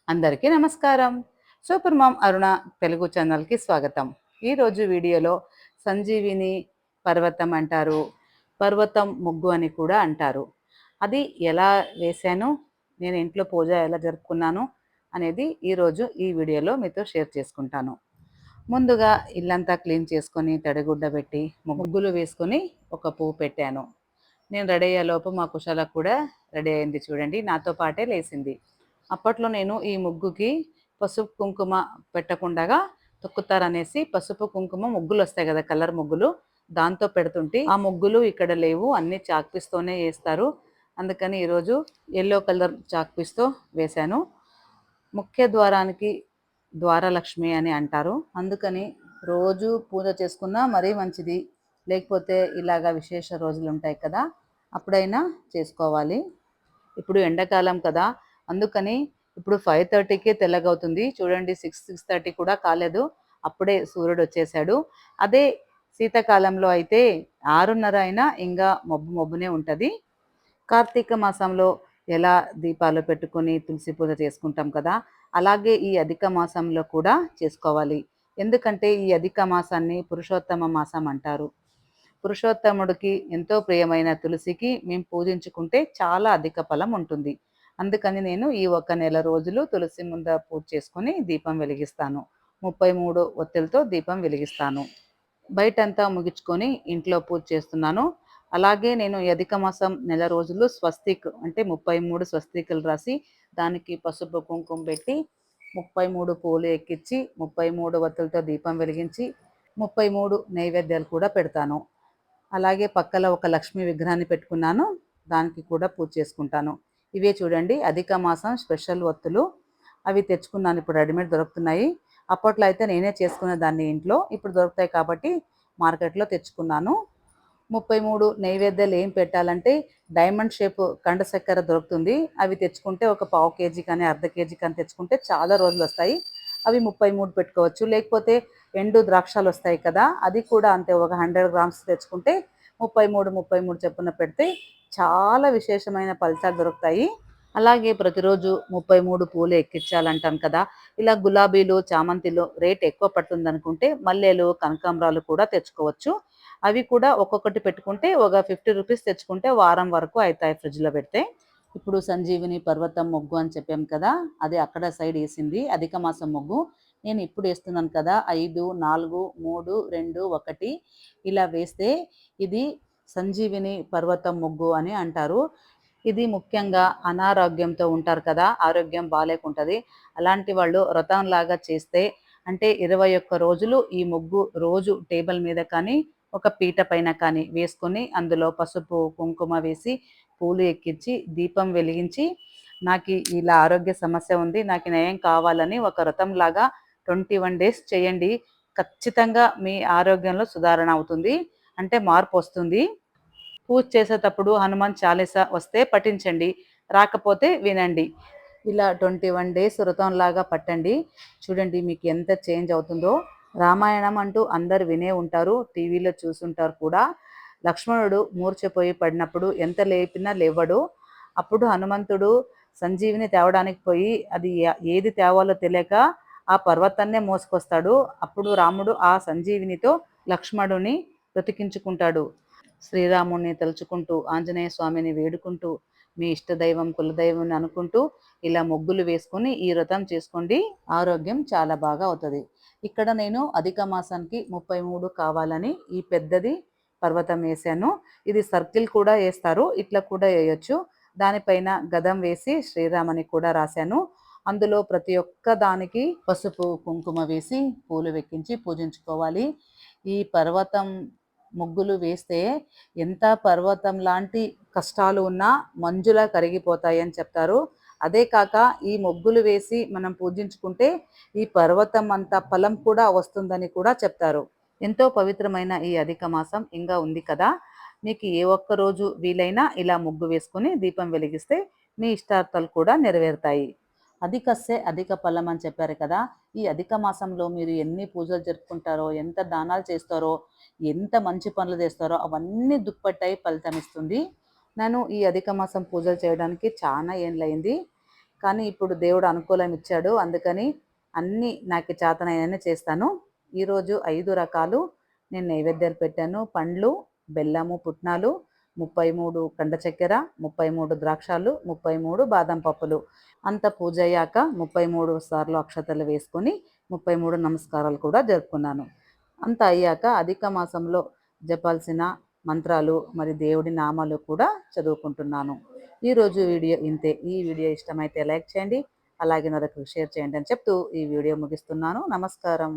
అందరికీ నమస్కారం. Super mom అరుణ తెలుగు ఛానల్‌కి స్వాగతం. ఈరోజు వీడియోలో సంజీవిని పర్వతం అంటారు. పర్వతం ముగ్గు అని కూడా అంటారు. అది ఎలా వేశాను, నేను ఇంట్లో పూజ ఎలా జరుపుకున్నాను అనేది ఈరోజు ఈ వీడియోలో మీతో షేర్ చేసుకుంటాను. ముందుగా ఇల్లంతా క్లీన్ చేసుకొని తడిగుడ్డ పెట్టి ముగ్గులు వేసుకొని ఒక పువ్వు పెట్టాను. నేను రెడీ అయ్యేలోపు మా కుశాల కూడా రెడీ అయింది చూడండి. నాతో పాటే లేచింది. అప్పట్లో నేను ఈ ముగ్గుకి పసుపు కుంకుమ పెట్టకుండగా తొక్కుతారనేసి పసుపు కుంకుమ ముగ్గులు వస్తాయి కదా, కలర్ ముగ్గులు, దాంతో పెడుతుంటే ఆ ముగ్గులు ఇక్కడ లేవు, అన్ని చాక్ పీస్తోనే వేస్తారు. అందుకని ఈరోజు ఎల్లో కలర్ చాక్ పీస్తో వేశాను. ముఖ్య ద్వారానికి ద్వారలక్ష్మి అని అంటారు. అందుకని రోజు పూజ చేసుకున్నా మరీ మంచిది. లేకపోతే ఇలాగా విశేష రోజులు ఉంటాయి కదా, అప్పుడైనా చేసుకోవాలి. ఇప్పుడు ఎండాకాలం కదా, అందుకని ఇప్పుడు 5:30కే తెల్లగవుతుంది చూడండి. 6:30 కూడా కాలేదు, అప్పుడే సూర్యుడు వచ్చేసాడు. అదే శీతాకాలంలో అయితే 6:30 అయినా ఇంకా మబ్బు మబ్బునే ఉంటుంది. కార్తీక మాసంలో ఎలా దీపాలు పెట్టుకొని తులసి పూజ చేసుకుంటాం కదా, అలాగే ఈ అధిక మాసంలో కూడా చేసుకోవాలి. ఎందుకంటే ఈ అధిక మాసాన్ని పురుషోత్తమ మాసం అంటారు. పురుషోత్తముడికి ఎంతో ప్రియమైన తులసికి మేము పూజించుకుంటే చాలా అధిక ఫలం ఉంటుంది. అందుకని నేను ఈ 1 నెల రోజులు తులసి ముంద పూజ చేసుకొని దీపం వెలిగిస్తాను. 33 ఒత్తులతో దీపం వెలిగిస్తాను. బయటంతా ముగించుకొని ఇంట్లో పూజ చేస్తున్నాను. అలాగే నేను ఈ అధిక మాసం నెల రోజులు స్వస్తిక్ అంటే 33 స్వస్తికులు రాసి దానికి పసుపు కుంకుమ పెట్టి 33 పూలు ఎక్కించి 33 ఒత్తులతో దీపం వెలిగించి 33 నైవేద్యాలు కూడా పెడతాను. అలాగే పక్కన ఒక లక్ష్మీ విగ్రహాన్ని పెట్టుకున్నాను, దానికి కూడా పూజ చేసుకుంటాను. ఇవే చూడండి అధిక మాసం స్పెషల్ ఒత్తులు. అవి తెచ్చుకున్నాను, ఇప్పుడు రెడీమేడ్ దొరుకుతున్నాయి. అప్పట్లో అయితే నేనే చేసుకునే దాన్ని ఇంట్లో, ఇప్పుడు దొరుకుతాయి కాబట్టి మార్కెట్లో తెచ్చుకున్నాను. 33 నైవేద్యాలు ఏం పెట్టాలంటే డైమండ్ షేప్ కండ చక్కెర దొరుకుతుంది. అవి తెచ్చుకుంటే ఒక పావు కేజీ కానీ అర్ధ కేజీ కానీ తెచ్చుకుంటే చాలా రోజులు వస్తాయి. అవి 33 పెట్టుకోవచ్చు. లేకపోతే ఎండు ద్రాక్షాలు వస్తాయి కదా, అది కూడా అంతే, ఒక 100 గ్రామ్స్ తెచ్చుకుంటే 33 చొప్పున పెడితే చాలా విశేషమైన ఫలితాలు దొరుకుతాయి. అలాగే ప్రతిరోజు 33 పూలు ఎక్కించాలంటాం కదా, ఇలా గులాబీలు చామంతిలు రేట్ ఎక్కువ పడుతుంది అనుకుంటే మల్లెలు కనకాంబరాలు కూడా తెచ్చుకోవచ్చు. అవి కూడా ఒక్కొక్కటి పెట్టుకుంటే ఒక 50 రూపీస్ తెచ్చుకుంటే వారం వరకు అవుతాయి ఫ్రిడ్జ్లో పెడితే. ఇప్పుడు సంజీవిని పర్వతం ముగ్గు అని చెప్పాం కదా, అది అక్కడ సైడ్ వేసింది అధిక మాసం ముగ్గు. నేను ఇప్పుడు వేస్తున్నాను కదా, 5, 4, 3, 2, 1 ఇలా వేస్తే ఇది సంజీవిని పర్వతం ముగ్గు అని అంటారు. ఇది ముఖ్యంగా అనారోగ్యంతో ఉంటారు కదా, ఆరోగ్యం బాగాలేకుంటుంది, అలాంటి వాళ్ళు వ్రతంలాగా చేస్తే అంటే 21 రోజులు ఈ ముగ్గు రోజు టేబుల్ మీద కానీ ఒక పీట పైన కానీ వేసుకొని అందులో పసుపు కుంకుమ వేసి పూలు ఎక్కించి దీపం వెలిగించి, నాకు ఇలా ఆరోగ్య సమస్య ఉంది, నాకు నయం కావాలని ఒక వ్రతంలాగా 21 డేస్ చేయండి. ఖచ్చితంగా మీ ఆరోగ్యంలో సుధారణ అవుతుంది, అంటే మార్పు వస్తుంది. పూజ చేసేటప్పుడు హనుమాన్ చాలీసా వస్తే పఠించండి, రాకపోతే వినండి. ఇలా 21 డేస్ వ్రతంలాగా పట్టండి. చూడండి మీకు ఎంత చేంజ్ అవుతుందో. రామాయణం అంటూ అందరు వినే ఉంటారు, టీవీలో చూసుంటారు కూడా. లక్ష్మణుడు మూర్ఛపోయి పడినప్పుడు ఎంత లేపినా లేవడు. అప్పుడు హనుమంతుడు సంజీవిని తేవడానికి పోయి అది ఏది తేవాలో తెలియక ఆ పర్వతాన్నే మోసుకొస్తాడు. అప్పుడు రాముడు ఆ సంజీవినితో లక్ష్మణుని బ్రతికించుకుంటాడు. శ్రీరాముడిని తలుచుకుంటూ ఆంజనేయ స్వామిని వేడుకుంటూ మీ ఇష్టదైవం కులదైవం అనుకుంటూ ఇలా ముగ్గులు వేసుకొని ఈ వ్రతం చేసుకోండి, ఆరోగ్యం చాలా బాగా అవుతుంది. ఇక్కడ నేను అధిక మాసానికి 33 కావాలని ఈ పెద్దది పర్వతం వేసాను. ఇది సర్కిల్ కూడా వేస్తారు, ఇట్లా కూడా వేయొచ్చు. దానిపైన గదం వేసి శ్రీరామని కూడా రాశాను. అందులో ప్రతి ఒక్క దానికి పసుపు కుంకుమ వేసి పూలు వెక్కించి పూజించుకోవాలి. ఈ పర్వతం ముగ్గులు వేస్తే ఎంత పర్వతం లాంటి కష్టాలు ఉన్నా మంజులా కరిగిపోతాయి అని చెప్తారు. అదే కాక ఈ ముగ్గులు వేసి మనం పూజించుకుంటే ఈ పర్వతం అంత ఫలం కూడా వస్తుందని కూడా చెప్తారు. ఎంతో పవిత్రమైన ఈ అధిక మాసం ఇంకా ఉంది కదా, మీకు ఏ ఒక్క రోజు వీలైనా ఇలా ముగ్గు వేసుకొని దీపం వెలిగిస్తే మీ ఇష్టార్థాలు కూడా నెరవేరుతాయి. అధికస్సే అధిక ఫలం అని చెప్పారు కదా, ఈ అధిక మాసంలో మీరు ఎన్ని పూజలు జరుపుకుంటారో, ఎంత దానాలు చేస్తారో, ఎంత మంచి పనులు చేస్తారో అవన్నీ దుప్పట్టాయి ఫలితం ఇస్తుంది. నేను ఈ అధిక మాసం పూజలు చేయడానికి చాలా ఏళ్ళయింది. కానీ ఇప్పుడు దేవుడు అనుకూలం ఇచ్చాడు, అందుకని అన్నీ నాకు చేతనైనన్ని చేస్తాను. ఈరోజు 5 రకాలు నేను నైవేద్యాలు పెట్టాను. పండ్లు, బెల్లము, పుట్నాలు, 33 కండ చక్కెర, 33 ద్రాక్షాలు, 33 బాదం పప్పులు. అంత పూజ అయ్యాక 33 సార్లు అక్షతలు వేసుకొని 33 నమస్కారాలు కూడా జరుపుకున్నాను. అంత అయ్యాక అధిక మాసంలో జపాల్సిన మంత్రాలు మరి దేవుడి నామాలు కూడా చదువుకుంటున్నాను. ఈరోజు వీడియో ఇంతే. ఈ వీడియో ఇష్టమైతే లైక్ చేయండి, అలాగే నలుగురికి షేర్ చేయండి అని చెప్తూ ఈ వీడియో ముగిస్తున్నాను. నమస్కారం.